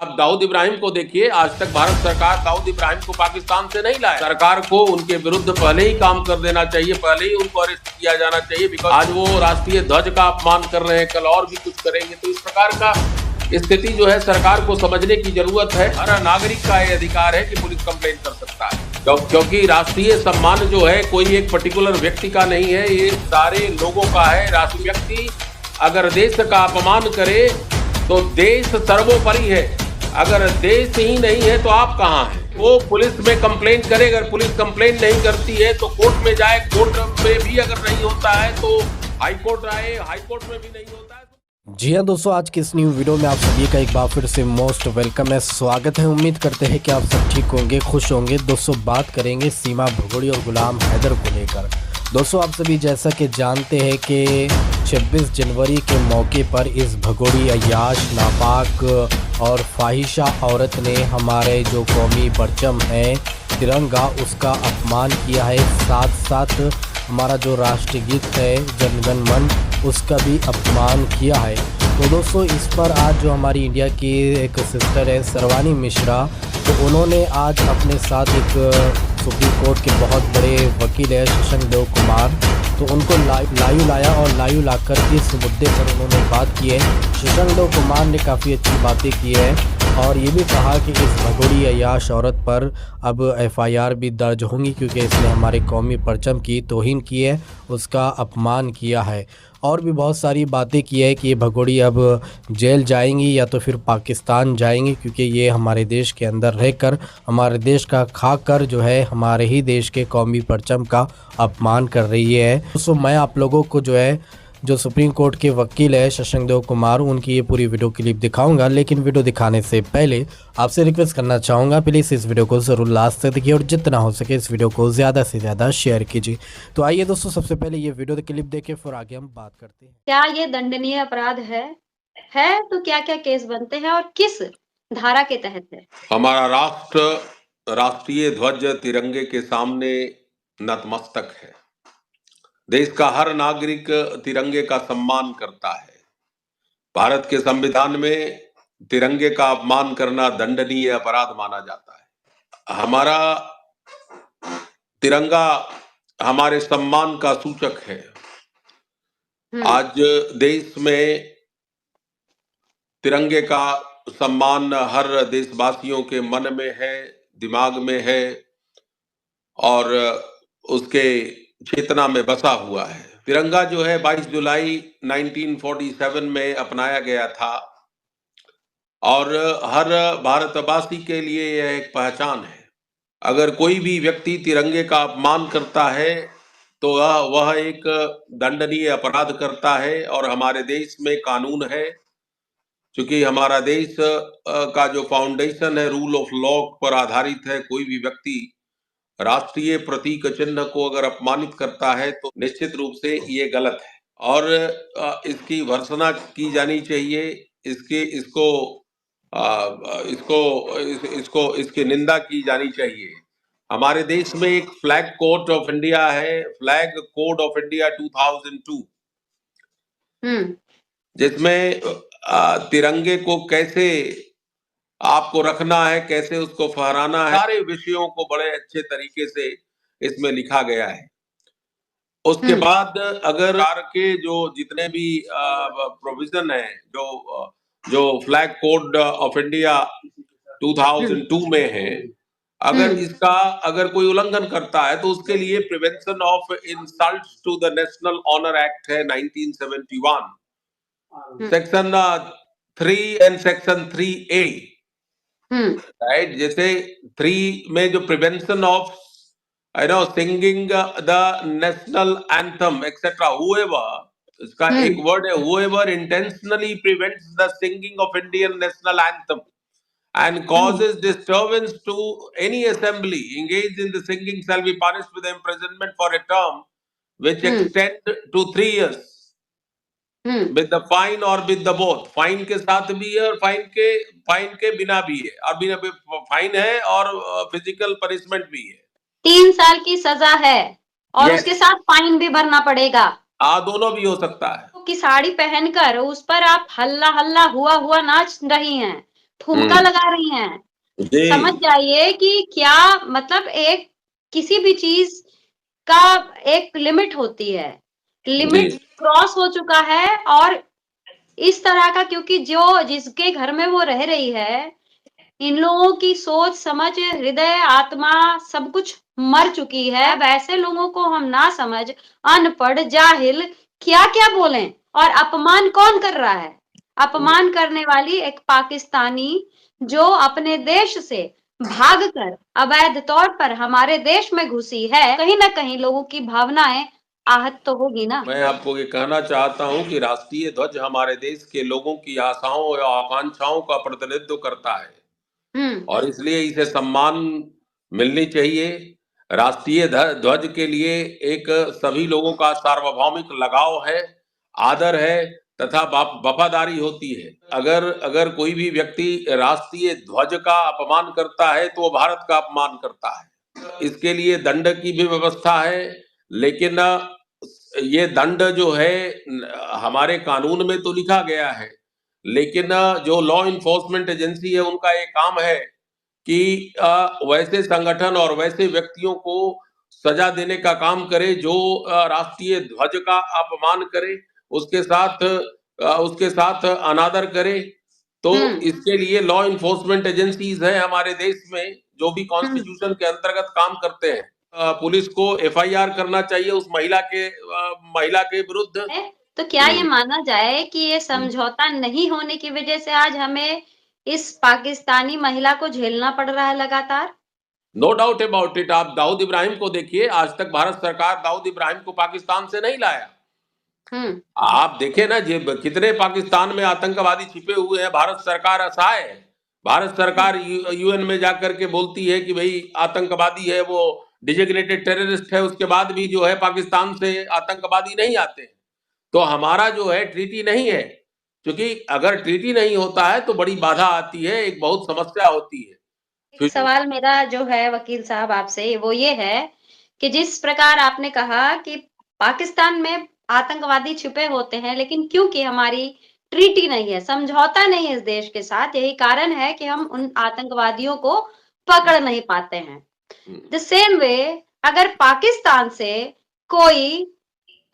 आप दाऊद इब्राहिम को देखिए, आज तक भारत सरकार दाऊद इब्राहिम को पाकिस्तान से नहीं लाया। सरकार को उनके विरुद्ध पहले ही काम कर देना चाहिए, पहले ही उनको अरेस्ट किया जाना चाहिए। बिकॉज आज वो राष्ट्रीय ध्वज का अपमान कर रहे हैं, कल और भी कुछ करेंगे। तो इस प्रकार का स्थिति जो है सरकार को समझने की जरूरत है। हर नागरिक का ये अधिकार है कि पुलिस कंप्लेंट कर सकता है, क्योंकि राष्ट्रीय सम्मान जो है कोई एक पर्टिकुलर व्यक्ति का नहीं है, ये सारे लोगों का है। राष्ट्रीय व्यक्ति अगर देश का अपमान करे तो देश सर्वोपरि है, अगर देश ही नहीं है तो आप कहाँ हैं। वो पुलिस में कंप्लेंट करे, अगर पुलिस कंप्लेंट नहीं करती है तो कोर्ट में जाए, कोर्ट में भी अगर नहीं होता है तो हाई कोर्ट आए, हाई कोर्ट में भी नहीं होता है। जी हाँ दोस्तों, आज की इस न्यू वीडियो में आप सभी का एक बार फिर से मोस्ट वेलकम है, स्वागत है। उम्मीद करते हैं कि आप सब ठीक होंगे, खुश होंगे। दोस्तों बात करेंगे सीमा भगोड़ी और गुलाम हैदर को लेकर। दोस्तों आप सभी जैसा कि जानते हैं कि 26 जनवरी के मौके पर इस भगोड़ी अय्याश नापाक और फाहिशा औरत ने हमारे जो कौमी परचम है तिरंगा, उसका अपमान किया है। साथ साथ हमारा जो राष्ट्रगीत है जन गण मन, उसका भी अपमान किया है। तो दोस्तों इस पर आज जो हमारी इंडिया की एक सिस्टर है सरवानी मिश्रा, तो उन्होंने आज अपने साथ एक सुप्रीम कोर्ट के बहुत बड़े वकील है शशांक देव कुमार, तो उनको लाइव लाया और लाइव लाकर इस मुद्दे पर उन्होंने बात की है। शशांक देव कुमार ने काफ़ी अच्छी बातें की है और ये भी कहा कि इस भगोड़ी अय्याश औरत पर अब FIR भी दर्ज होंगी, क्योंकि इसने हमारे कौमी परचम की तौहीन की है, उसका अपमान किया है। और भी बहुत सारी बातें की है कि ये भगोड़ी अब जेल जाएंगी या तो फिर पाकिस्तान जाएंगी, क्योंकि ये हमारे देश के अंदर रहकर हमारे देश का खाकर जो है हमारे ही देश के कौमी परचम का अपमान कर रही है। दोस्तों मैं आप लोगों को जो है जो सुप्रीम कोर्ट के वकील है शशांक देव कुमार, उनकी ये पूरी वीडियो क्लिप दिखाऊंगा। लेकिन वीडियो दिखाने से पहले आपसे रिक्वेस्ट करना चाहूँगा, प्लीज़ इस वीडियो को ज़रूर लास्ट तक देखिए और जितना हो सके इस वीडियो को ज़्यादा से ज़्यादा शेयर कीजिए। तो आइए दोस्तों, सबसे पहले ये वीडियो क्लिप देखें, फिर आगे हम बात करते हैं। क्या ये दंडनीय अपराध है तो क्या क्या केस बनते हैं और किस धारा के तहत है? हमारा राष्ट्र राष्ट्रीय ध्वज तिरंगे के सामने नतमस्तक है। देश का हर नागरिक तिरंगे का सम्मान करता है। भारत के संविधान में तिरंगे का अपमान करना दंडनीय अपराध माना जाता है। हमारा तिरंगा हमारे सम्मान का सूचक है। आज देश में तिरंगे का सम्मान हर देशवासियों के मन में है, दिमाग में है और उसके चेतना में बसा हुआ है। तिरंगा जो है 22 जुलाई 1947 में अपनाया गया था और हर भारतवासी के लिए यह एक पहचान है। अगर कोई भी व्यक्ति तिरंगे का अपमान करता है तो वह एक दंडनीय अपराध करता है और हमारे देश में कानून है। क्योंकि हमारा देश का जो फाउंडेशन है रूल ऑफ लॉ पर आधारित है। कोई भी व्यक्ति राष्ट्रीय प्रतीक चिन्ह को अगर अपमानित करता है तो निश्चित रूप से ये गलत है और इसकी भर्त्सना की जानी चाहिए। इसकी निंदा की जानी चाहिए। हमारे देश में एक फ्लैग कोड ऑफ इंडिया है, फ्लैग कोड ऑफ इंडिया 2002, जिसमें तिरंगे को कैसे आपको रखना है, कैसे उसको फहराना है, सारे विषयों को बड़े अच्छे तरीके से इसमें लिखा गया है। उसके बाद अगर के जो जितने भी प्रोविजन है जो फ्लैग कोड ऑफ इंडिया 2002 में है, अगर कोई उल्लंघन करता है तो उसके लिए prevention of insult to the national honour act है 1971, section 3 and section 3A, right. जैसे 3 में जो prevention of singing the national anthem etcetera, whoever, इसका एक वर्ड है, whoever intentionally prevents the singing of Indian national anthem and causes disturbance to any assembly engaged in the singing shall be punished with imprisonment for a term which extend to 3 years with the fine or with the both। Fine के साथ भी है और fine के बिना भी है, और बिना फाइन है और फिजिकल पनिशमेंट भी है। 3 साल की सजा है और उसके साथ फाइन भी भरना पड़ेगा। दोनों भी हो सकता है। की साड़ी पहनकर उस पर आप हल्ला हल्ला हुआ नाच रही हैं, ठुमका लगा रही हैं। समझ जी, जाइए कि क्या मतलब एक किसी भी चीज का एक लिमिट होती है, जी। लिमिट क्रॉस हो चुका है। और इस तरह का, क्योंकि जो जिसके घर में वो रह रही है, इन लोगों की सोच समझ, हृदय, आत्मा सब कुछ मर चुकी है। अब ऐसे लोगों को हम ना समझ, अनपढ़, जाहिल क्या-क्या बोलें। और अपमान कौन कर रहा है? अपमान करने वाली एक पाकिस्तानी जो अपने देश से भागकर अवैध तौर पर हमारे देश में घुसी है, कहीं न कहीं लोगों की भावनाएँ आहत तो होगी ना। मैं आपको ये कहना चाहता हूँ कि राष्ट्रीय ध्वज हमारे देश के लोगों की आशाओं या आकांक्षाओं का प्रतिनिधित्व करता है हुँ, और इसलिए इसे सम्मान मिलनी चाहिए। राष्ट्रीय ध्वज के लिए एक सभी लोगों का सार्वभौमिक लगाव है, आदर है तथा वफादारी होती है। अगर अगर कोई भी व्यक्ति राष्ट्रीय ध्वज का अपमान करता है, तो वो भारत का अपमान करता है। इसके लिए दंड की भी व्यवस्था है, लेकिन ये दंड जो है हमारे कानून में तो लिखा गया है, लेकिन जो लॉ इन्फोर्समेंट एजेंसी है उनका ये काम है कि वैसे संगठन और वैसे व्यक्तियों को सजा देने का काम करे जो राष्ट्रीय ध्वज का अपमान करे, उसके साथ अनादर करे। तो हुँ, इसके लिए लॉ इन्फोर्समेंट एजेंसीज है हमारे देश में जो भी हुँ। कॉन्स्टिट्यूशन के अंतर्गत काम करते हैं। पुलिस को एफआईआर करना चाहिए उस महिला के विरुद्ध। है, तो क्या ये हम्म, माना जाए कि ये हम्म। समझौता नहीं होने की वजह से आज हमें इस पाकिस्तानी महिला को झेलना पड़ रहा है लगातार? No doubt about it. आप दाऊद इब्राहिम को देखिए, आज तक भारत सरकार दाऊद इब्राहिम को पाकिस्तान से नहीं लाया। हुँ, आप देखें ना, जे कितने पाकिस्तान में आतंकवादी छिपे हुए हैं, भारत सरकार असहाय है। भारत हुँ, सरकार यूएन में जाकर के बोलती है कि भाई आतंकवादी है, वो डिजिग्नेटेड टेररिस्ट है, उसके बाद भी जो है पाकिस्तान से आतंकवादी नहीं आते। तो हमारा जो है ट्रीटी नहीं है, क्योंकि अगर ट्रीटी नहीं होता है तो बड़ी बाधा आती है, एक बहुत समस्या होती है। एक फिर सवाल मेरा जो है वकील साहब आपसे वो ये है कि जिस प्रकार आपने कहा कि पाकिस्तान में आतंकवादी छुपे होते हैं, लेकिन क्योंकि हमारी ट्रीटी नहीं है, समझौता नहीं है इस देश के साथ, यही कारण है कि हम उन आतंकवादियों को पकड़ नहीं पाते हैं। द सेम वे अगर पाकिस्तान से कोई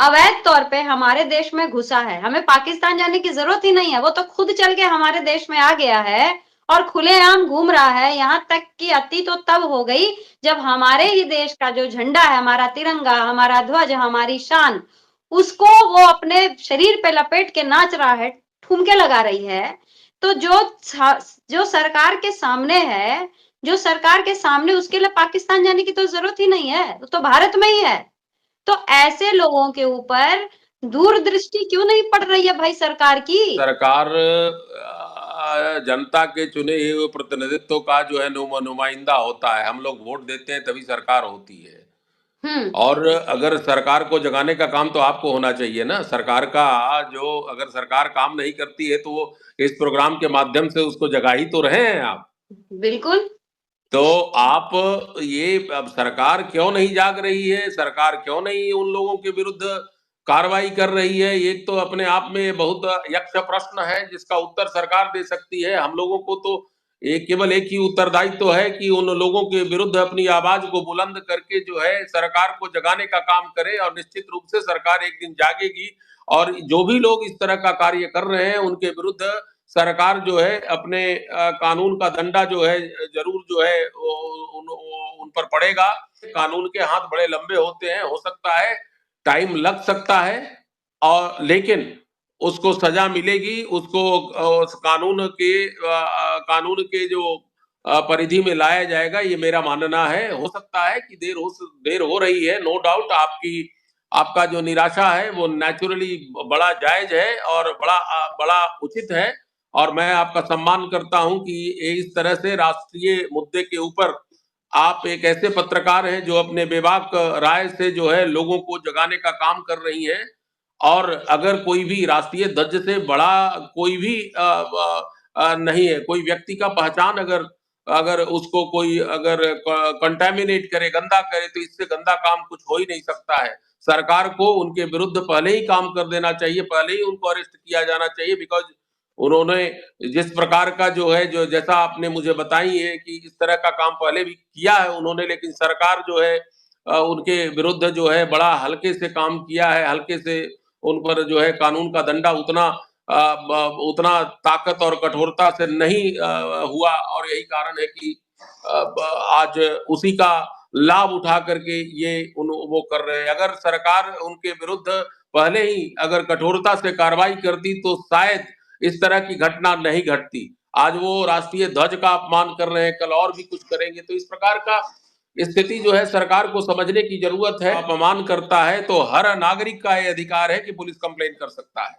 अवैध तौर पे हमारे देश में घुसा है, हमें पाकिस्तान जाने की ज़रूरत ही नहीं है, वो तो खुद चल के हमारे देश में आ गया है और खुलेआम घूम रहा है। यहाँ तक कि अति तो तब हो गई जब हमारे ही देश का जो झंडा है, हमारा तिरंगा, हमारा ध्वज, हमारी शान, उसको वो अपने शरीर पे लपेट के नाच रहा है, ठुमके लगा रही है। तो जो सरकार के सामने है, जो सरकार के सामने उसके लिए पाकिस्तान जाने की तो ज़रूरत ही नहीं है, वो तो भारत में ही है। तो ऐसे लोगों के ऊपर दूरदृष्टि क्यों नहीं पड़ रही है भाई सरकार की? सरकार जनता के चुने हुए प्रतिनिधित्व का जो है नुमाइंदा होता है। हम लोग वोट देते हैं तभी सरकार होती है। हुँ, और अगर सरकार को जगाने का काम तो आपको होना चाहिए ना। सरकार का जो अगर सरकार काम नहीं करती है तो वो इस प्रोग्राम के माध्यम से उसको जगा ही तो रहे हैं आप। बिल्कुल। तो आप ये अब सरकार क्यों नहीं जाग रही है? सरकार क्यों नहीं उन लोगों के विरुद्ध कार्रवाई कर रही है? एक तो अपने आप में बहुत यक्ष प्रश्न है जिसका उत्तर सरकार दे सकती है। हम लोगों को तो केवल एक ही उत्तरदायित्व तो है कि उन लोगों के विरुद्ध अपनी आवाज को बुलंद करके जो है सरकार को जगाने का काम करे और निश्चित रूप से सरकार एक दिन जागेगी और जो भी लोग इस तरह का कार्य कर रहे हैं उनके विरुद्ध सरकार जो है अपने कानून का डंडा जो है ज़रूर जो है वो उन पर पड़ेगा। कानून के हाथ बड़े लंबे होते हैं, हो सकता है टाइम लग सकता है और लेकिन उसको सज़ा मिलेगी, उसको उस कानून के जो परिधि में लाया जाएगा, ये मेरा मानना है। हो सकता है कि देर हो रही है, नो डाउट। आपका जो निराशा है वो नेचुरली बड़ा जायज़ है और बड़ा उचित है। और मैं आपका सम्मान करता हूँ कि ये इस तरह से राष्ट्रीय मुद्दे के ऊपर आप एक ऐसे पत्रकार हैं जो अपने बेबाक राय से जो है लोगों को जगाने का काम कर रही हैं। और अगर कोई भी राष्ट्रीय ध्वज से बड़ा कोई भी नहीं है, कोई व्यक्ति का पहचान अगर अगर उसको कोई अगर कंटामिनेट करे, गंदा करे, तो इससे गंदा काम कुछ हो ही नहीं सकता है। सरकार को उनके विरुद्ध पहले ही काम कर देना चाहिए, पहले ही उनको अरेस्ट किया जाना चाहिए। बिकॉज़ उन्होंने जिस प्रकार का जो है, जो जैसा आपने मुझे बताई है कि इस तरह का काम पहले भी किया है उन्होंने, लेकिन सरकार जो है उनके विरुद्ध जो है बड़ा हल्के से काम किया है, हल्के से उन पर जो है कानून का डंडा उतना ताकत और कठोरता से नहीं हुआ, और यही कारण है कि आज उसी का लाभ उठा करके ये वो कर रहे हैं। अगर सरकार उनके विरुद्ध पहले ही अगर कठोरता से कार्रवाई करती तो शायद इस तरह की घटना नहीं घटती। आज वो राष्ट्रीय ध्वज का अपमान कर रहे हैं, कल और भी कुछ करेंगे, तो इस प्रकार का स्थिति जो है सरकार को समझने की जरूरत है। अपमान करता है तो हर नागरिक का ये अधिकार है कि पुलिस कंप्लेंट कर सकता है।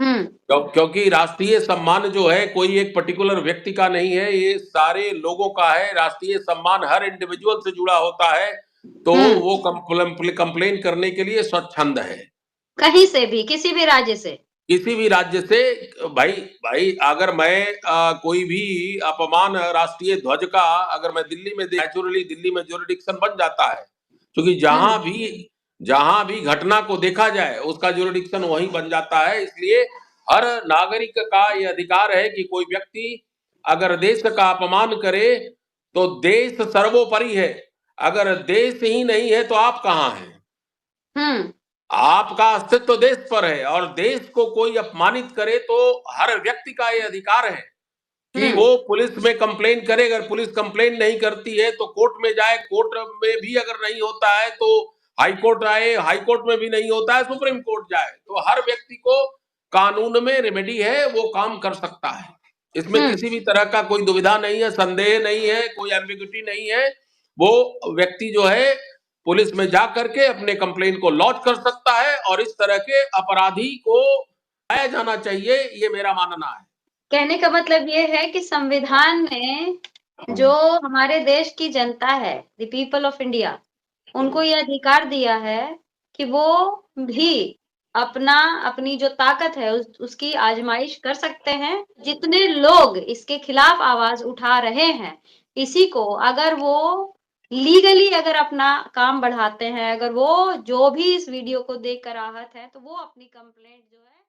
क्योंकि राष्ट्रीय सम्मान जो है कोई एक पर्टिकुलर व्यक्ति का नहीं है, ये सारे लोगों का है। राष्ट्रीय सम्मान हर इंडिविजुअल से जुड़ा होता है, तो वो कंप्लेन करने के लिए स्वच्छंद है, कहीं से भी, किसी भी राज्य से, किसी भी राज्य से। भाई अगर मैं कोई भी अपमान राष्ट्रीय ध्वज का अगर मैं दिल्ली में नेचुरली दिल्ली में ज्यूरिडिक्शन बन जाता है, क्योंकि जहां भी घटना को देखा जाए उसका ज्यूरिडिक्शन वहीं बन जाता है। इसलिए हर नागरिक का ये अधिकार है कि कोई व्यक्ति अगर देश का अपमान करे तो देश सर्वोपरि है। अगर देश ही नहीं है तो आप कहां हैं? आपका अस्तित्व देश पर है, और देश को कोई अपमानित करे तो हर व्यक्ति का ये अधिकार है कि वो पुलिस में कंप्लेन करे। अगर पुलिस कंप्लेन नहीं करती है तो कोर्ट में जाए, कोर्ट में भी अगर नहीं होता है तो हाई कोर्ट आए, हाई कोर्ट में भी नहीं होता है सुप्रीम कोर्ट जाए। तो हर व्यक्ति को कानून में रेमेडी है, वो काम कर सकता है। इसमें किसी भी तरह का कोई दुविधा नहीं है, संदेह नहीं है, कोई एम्बिग्यूटी नहीं है। वो व्यक्ति जो है पुलिस में जा करके अपने कंप्लेन को लॉन्च कर सकता है, और इस तरह के अपराधी को पाया जाना चाहिए, ये मेरा मानना है। कहने का मतलब ये है कि संविधान ने जो हमारे देश की जनता है, द पीपल ऑफ इंडिया, उनको ये अधिकार दिया है कि वो भी अपनी जो ताकत है उसकी आजमाइश कर सकते हैं। जितने लोग इसके खिलाफ आवाज उठा रहे हैं, इसी को अगर वो लीगली अगर अपना काम बढ़ाते हैं, अगर वो जो भी इस वीडियो को देखकर आहत है, तो वो अपनी कंप्लेंट जो है